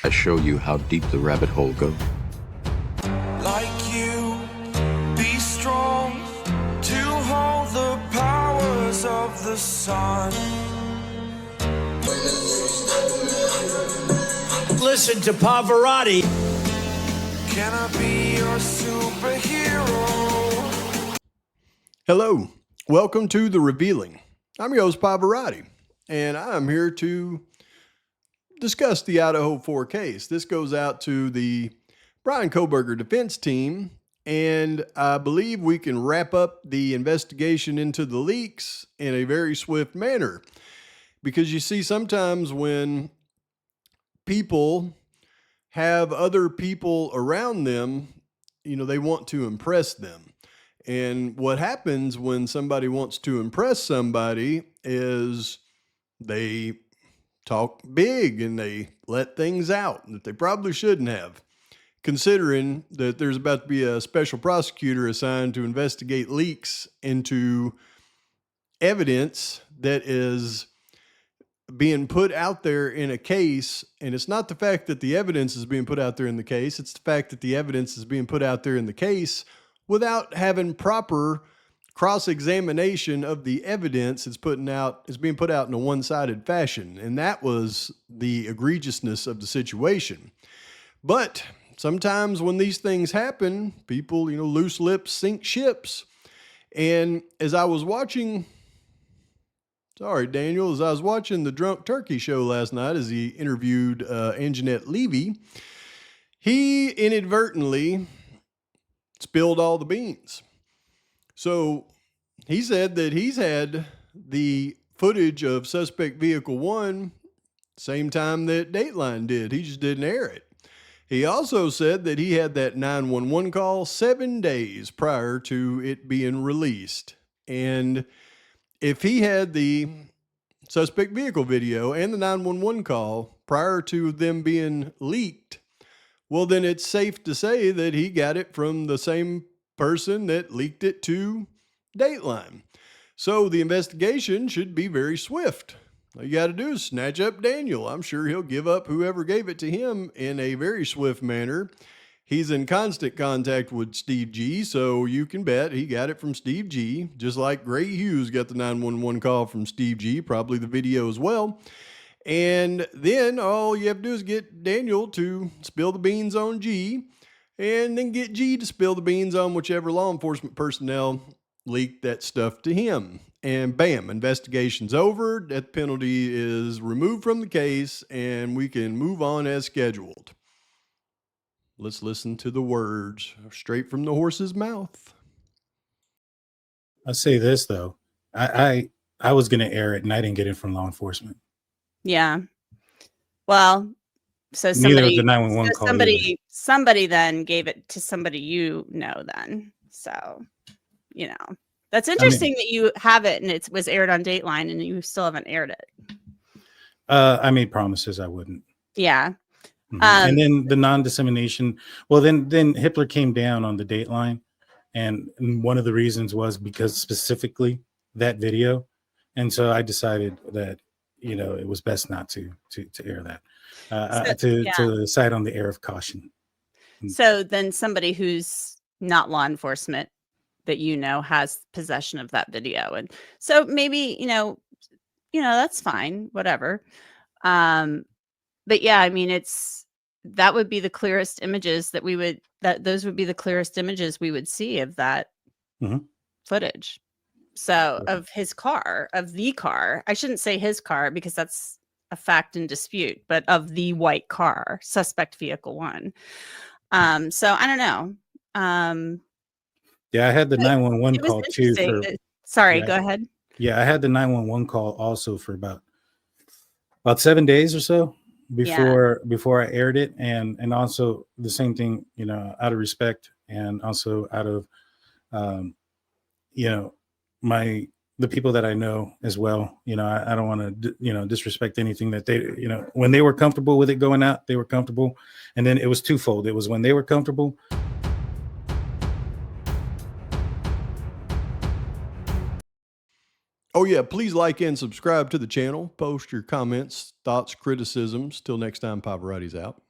I show you how deep the rabbit hole goes. Like you, be strong to hold the powers of the sun. Listen to Pavarotti. Can I be your superhero? Hello, welcome to The Revealing. I'm your host, Pavarotti, and I'm here to discuss the Idaho 4 case. This goes out to the Brian Kohberger defense team, and I believe we can wrap up the investigation into the leaks in a very swift manner. Because you see, sometimes when people have other people around them, they want to impress them. And what happens when somebody wants to impress somebody is they talk big and they let things out that they probably shouldn't have, considering that there's about to be a special prosecutor assigned to investigate leaks into evidence that is being put out there in a case. And it's not the fact that the evidence is being put out there in the case, it's the fact that the evidence is being put out there in the case without having proper cross-examination of the evidence is being put out in a one-sided fashion. And that was the egregiousness of the situation. But sometimes when these things happen, people, loose lips sink ships. And as I was watching the Drunk Turkey show last night, as he interviewed Anjanette Levy, he inadvertently spilled all the beans. So he said that he's had the footage of suspect vehicle 1 same time that Dateline did. He just didn't air it. He also said that he had that 911 call 7 days prior to it being released. And if he had the suspect vehicle video and the 911 call prior to them being leaked, well, then it's safe to say that he got it from the same person that leaked it to Dateline. So the investigation should be very swift. All you got to do is snatch up Daniel. I'm sure he'll give up whoever gave it to him in a very swift manner. He's in constant contact with Steve G, so you can bet he got it from Steve G, just like Gray Hughes got the 911 call from Steve G, probably the video as well. And then all you have to do is get Daniel to spill the beans on G, and then get G to spill the beans on whichever law enforcement personnel leaked that stuff to him. And bam, investigation's over, death penalty is removed from the case, and we can move on as scheduled. Let's listen to the words straight from the horse's mouth. I'll say this, though. I was going to air it, and I didn't get it from law enforcement. Yeah. Well, so Neither of the 911 call. Somebody then gave it to somebody then. So, that's interesting that you have it and it was aired on Dateline and you still haven't aired it. I made promises I wouldn't. Yeah. Mm-hmm. And then the non-dissemination. Well, then Hitler came down on the Dateline, and one of the reasons was because specifically that video. And so I decided that, it was best not to air that. To side on the air of caution. So then somebody who's not law enforcement that has possession of that video, and so maybe that's fine, whatever. But yeah, I mean, that would be the clearest images those would be the clearest images we would see of that footage. So of the car. I shouldn't say his car because that's a fact in dispute, but of the white car, suspect vehicle 1. So I don't know. Yeah, I had the 911 call too. Go ahead. Yeah, I had the 911 call also for about 7 days or so before I aired it, and also the same thing, out of respect and also out of the people that I know as well. I don't want to, disrespect anything that they, when they were comfortable with it going out, they were comfortable. And then it was twofold. It was when they were comfortable. Oh yeah, please like and subscribe to the channel. Post your comments, thoughts, criticisms. Till next time, Pavarotti's out.